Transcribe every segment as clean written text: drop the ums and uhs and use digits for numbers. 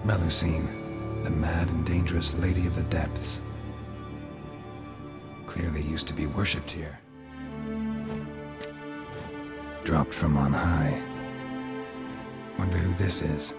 Melusine, the mad and dangerous lady of the depths. Clearly used to be worshipped here. Dropped from on high. Wonder who this is.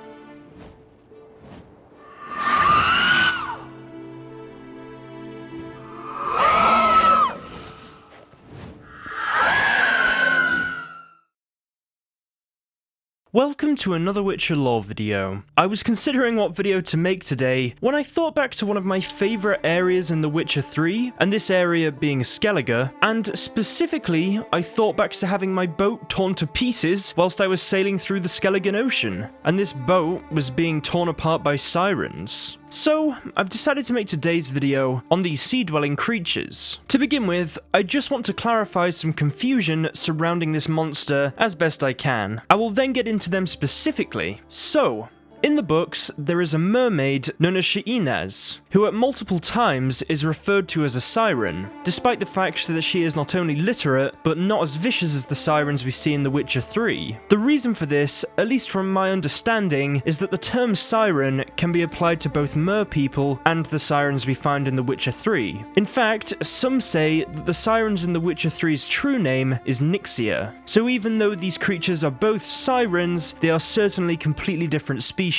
Welcome to another Witcher lore video. I was considering what video to make today when I thought back to one of my favourite areas in The Witcher 3, and this area being Skellige, and specifically I thought back to having my boat torn to pieces whilst I was sailing through the Skelligan Ocean, and this boat was being torn apart by sirens. So, I've decided to make today's video on these sea-dwelling creatures. To begin with, I just want to clarify some confusion surrounding this monster as best I can. I will then get into them specifically. So, in the books, there is a mermaid known as Sirens, who at multiple times is referred to as a siren, despite the fact that she is not only literate, but not as vicious as the sirens we see in The Witcher 3. The reason for this, at least from my understanding, is that the term siren can be applied to both merpeople and the sirens we find in The Witcher 3. In fact, some say that the sirens in The Witcher 3's true name is Nixia, so even though these creatures are both sirens, they are certainly completely different species.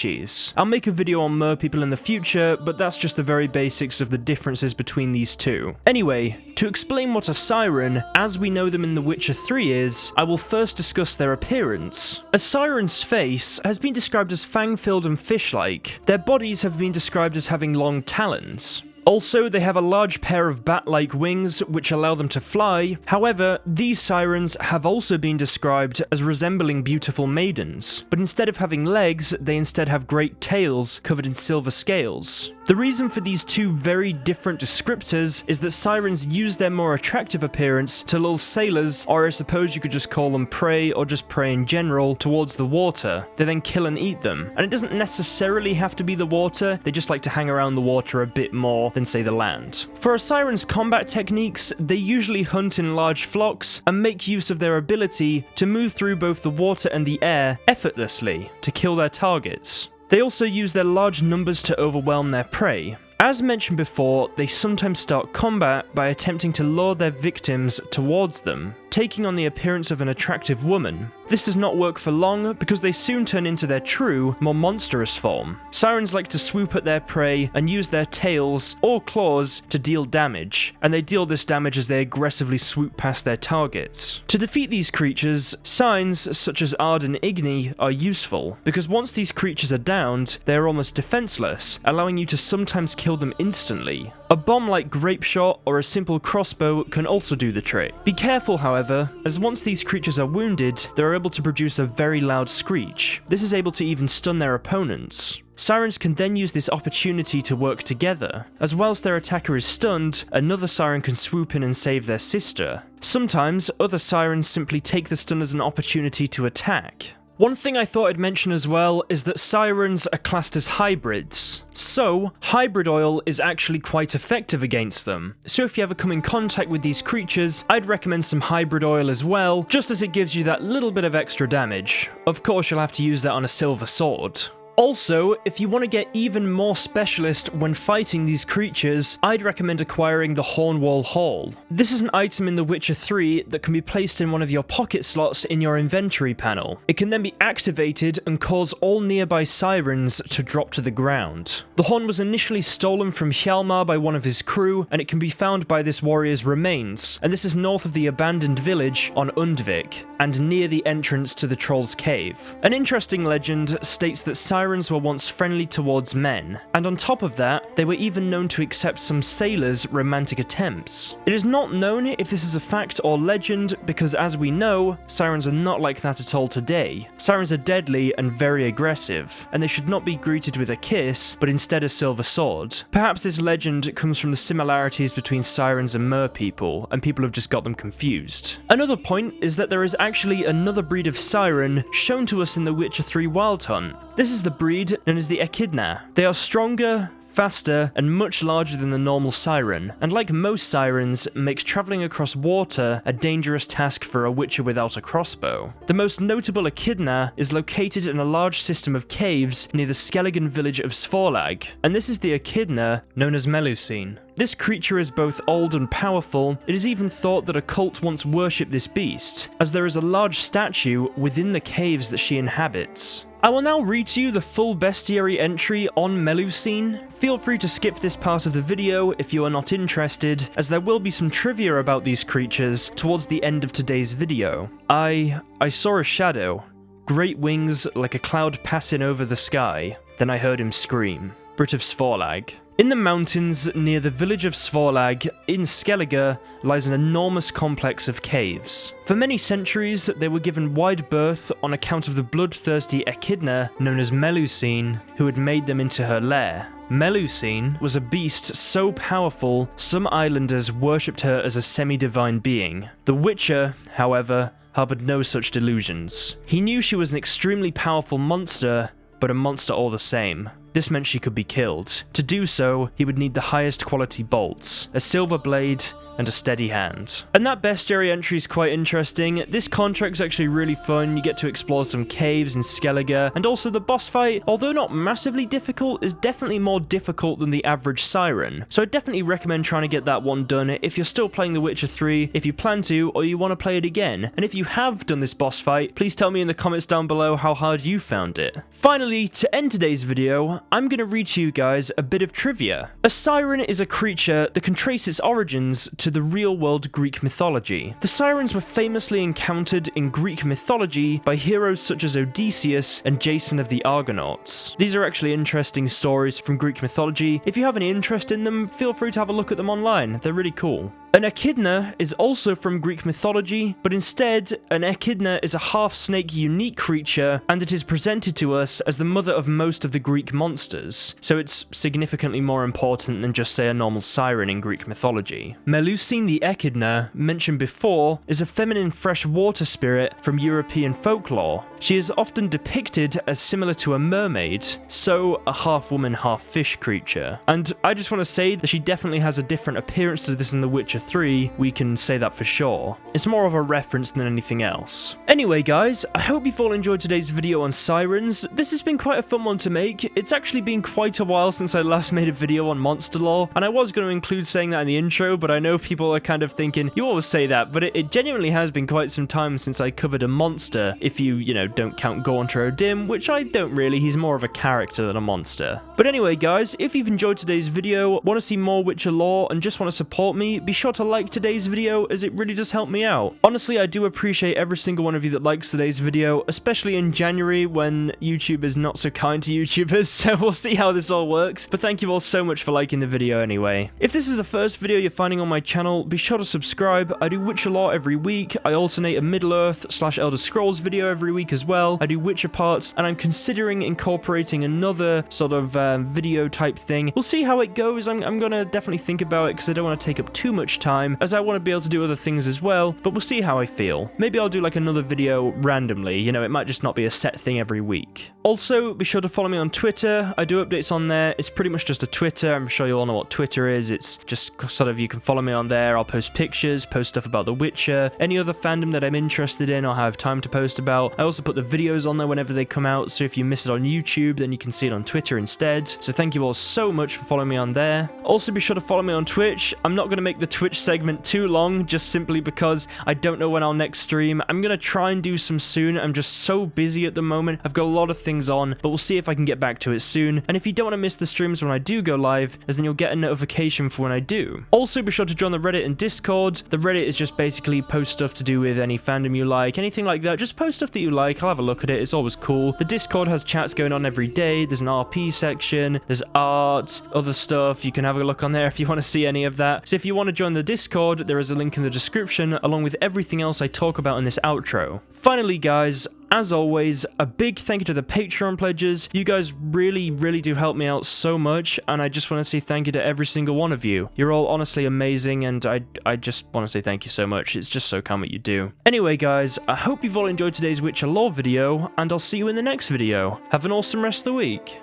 I'll make a video on merpeople in the future, but that's just the very basics of the differences between these two. Anyway, to explain what a siren, as we know them in The Witcher 3 is, I will first discuss their appearance. A siren's face has been described as fang-filled and fish-like. Their bodies have been described as having long talons. Also, they have a large pair of bat-like wings which allow them to fly. However, these sirens have also been described as resembling beautiful maidens, but instead of having legs, they instead have great tails covered in silver scales. The reason for these two very different descriptors is that sirens use their more attractive appearance to lull sailors, or I suppose you could just call them prey, or just prey in general, towards the water. They then kill and eat them. And it doesn't necessarily have to be the water, they just like to hang around the water a bit more than, say, the land. For a siren's combat techniques, they usually hunt in large flocks and make use of their ability to move through both the water and the air effortlessly to kill their targets. They also use their large numbers to overwhelm their prey. As mentioned before, they sometimes start combat by attempting to lure their victims towards them, taking on the appearance of an attractive woman. This does not work for long because they soon turn into their true, more monstrous form. Sirens like to swoop at their prey and use their tails or claws to deal damage, and they deal this damage as they aggressively swoop past their targets. To defeat these creatures, signs such as Ard and Igni are useful, because once these creatures are downed, they are almost defenseless, allowing you to sometimes kill them instantly. A bomb like grape shot or a simple crossbow can also do the trick. Be careful, however, as once these creatures are wounded, they are able to produce a very loud screech. This is able to even stun their opponents. Sirens can then use this opportunity to work together, as whilst their attacker is stunned, another siren can swoop in and save their sister. Sometimes, other sirens simply take the stun as an opportunity to attack. One thing I thought I'd mention as well is that sirens are classed as hybrids. So, hybrid oil is actually quite effective against them. So if you ever come in contact with these creatures, I'd recommend some hybrid oil as well, just as it gives you that little bit of extra damage. Of course, you'll have to use that on a silver sword. Also, if you want to get even more specialist when fighting these creatures, I'd recommend acquiring the Hornwall Hall. This is an item in The Witcher 3 that can be placed in one of your pocket slots in your inventory panel. It can then be activated and cause all nearby sirens to drop to the ground. The horn was initially stolen from Hjalmar by one of his crew, and it can be found by this warrior's remains, and this is north of the abandoned village on Undvik, and near the entrance to the Troll's Cave. An interesting legend states that sirens were once friendly towards men, and on top of that, they were even known to accept some sailors' romantic attempts. It is not known if this is a fact or legend, because as we know, sirens are not like that at all today. Sirens are deadly and very aggressive, and they should not be greeted with a kiss, but instead a silver sword. Perhaps this legend comes from the similarities between sirens and merpeople, and people have just got them confused. Another point is that there is actually another breed of siren shown to us in The Witcher 3 Wild Hunt. This is the breed known as the ekidna. They are stronger, faster, and much larger than the normal siren, and like most sirens, makes travelling across water a dangerous task for a witcher without a crossbow. The most notable ekidna is located in a large system of caves near the Skelligan village of Svorlag, and this is the ekidna known as Melusine. This creature is both old and powerful. It is even thought that a cult once worshipped this beast, as there is a large statue within the caves that she inhabits. I will now read to you the full bestiary entry on Melusine. Feel free to skip this part of the video if you are not interested, as there will be some trivia about these creatures towards the end of today's video. I saw a shadow, great wings like a cloud passing over the sky. Then I heard him scream. Brit of Svorlag. In the mountains near the village of Svorlag, in Skellige, lies an enormous complex of caves. For many centuries, they were given wide berth on account of the bloodthirsty ekidna known as Melusine, who had made them into her lair. Melusine was a beast so powerful, some islanders worshipped her as a semi-divine being. The Witcher, however, harbored no such delusions. He knew she was an extremely powerful monster, but a monster all the same. This meant she could be killed. To do so, he would need the highest quality bolts, a silver blade, and a steady hand. And that bestiary entry is quite interesting. This contract's actually really fun. You get to explore some caves in Skellige, and also the boss fight, although not massively difficult, is definitely more difficult than the average siren. So I definitely recommend trying to get that one done if you're still playing The Witcher 3, if you plan to, or you want to play it again. And if you have done this boss fight, please tell me in the comments down below how hard you found it. Finally, to end today's video, I'm going to read to you guys a bit of trivia. A siren is a creature that can trace its origins to the real-world Greek mythology. The sirens were famously encountered in Greek mythology by heroes such as Odysseus and Jason of the Argonauts. These are actually interesting stories from Greek mythology. If you have any interest in them, feel free to have a look at them online. They're really cool. An ekidna is also from Greek mythology, but instead, an ekidna is a half-snake unique creature, and it is presented to us as the mother of most of the Greek monsters, so it's significantly more important than just, say, a normal siren in Greek mythology. Melusine the ekidna, mentioned before, is a feminine freshwater spirit from European folklore. She is often depicted as similar to a mermaid, so a half-woman, half-fish creature. And I just want to say that she definitely has a different appearance to this in The Witcher 3, we can say that for sure. It's more of a reference than anything else. Anyway guys, I hope you've all enjoyed today's video on sirens. This has been quite a fun one to make. It's actually been quite a while since I last made a video on monster lore, and I was going to include saying that in the intro, but I know people are kind of thinking, you always say that, but it genuinely has been quite some time since I covered a monster, if you know, don't count Gaunt or Odin, which I don't really, he's more of a character than a monster. But anyway guys, if you've enjoyed today's video, want to see more Witcher lore, and just want to support me, be sure to like today's video, as it really does help me out. Honestly, I do appreciate every single one of you that likes today's video, especially in January when YouTube is not so kind to YouTubers, so we'll see how this all works. But thank you all so much for liking the video anyway. If this is the first video you're finding on my channel, be sure to subscribe. I do Witcher lore every week. I alternate a Middle-earth/Elder Scrolls video every week as well. I do Witcher parts, and I'm considering incorporating another sort of video type thing. We'll see how it goes. I'm gonna definitely think about it because I don't want to take up too much time, as I want to be able to do other things as well, but we'll see how I feel. Maybe I'll do like another video randomly, you know, it might just not be a set thing every week. Also, be sure to follow me on Twitter. I do updates on there. It's pretty much just a Twitter. I'm sure you all know what Twitter is. It's just sort of, you can follow me on there. I'll post pictures, post stuff about The Witcher, any other fandom that I'm interested in or have time to post about. I also put the videos on there whenever they come out, so if you miss it on YouTube, then you can see it on Twitter instead. So thank you all so much for following me on there. Also, be sure to follow me on Twitch. I'm not going to make the Twitch segment too long, just simply because I don't know when I'll next stream. I'm going to try and do some soon. I'm just so busy at the moment. I've got a lot of things on, but we'll see if I can get back to it soon. And if you don't want to miss the streams when I do go live, as then you'll get a notification for when I do. Also, be sure to join the Reddit and Discord. The Reddit is just basically post stuff to do with any fandom you like, anything like that. Just post stuff that you like. I'll have a look at it. It's always cool. The Discord has chats going on every day. There's an RP section. There's art, other stuff. You can have a look on there if you want to see any of that. So if you want to join the Discord, there is a link in the description, along with everything else I talk about in this outro. Finally, guys, as always, a big thank you to the Patreon pledges. You guys really, really do help me out so much, and I just want to say thank you to every single one of you. You're all honestly amazing, and I just want to say thank you so much. It's just so kind what you do. Anyway, guys, I hope you've all enjoyed today's Witcher lore video, and I'll see you in the next video. Have an awesome rest of the week.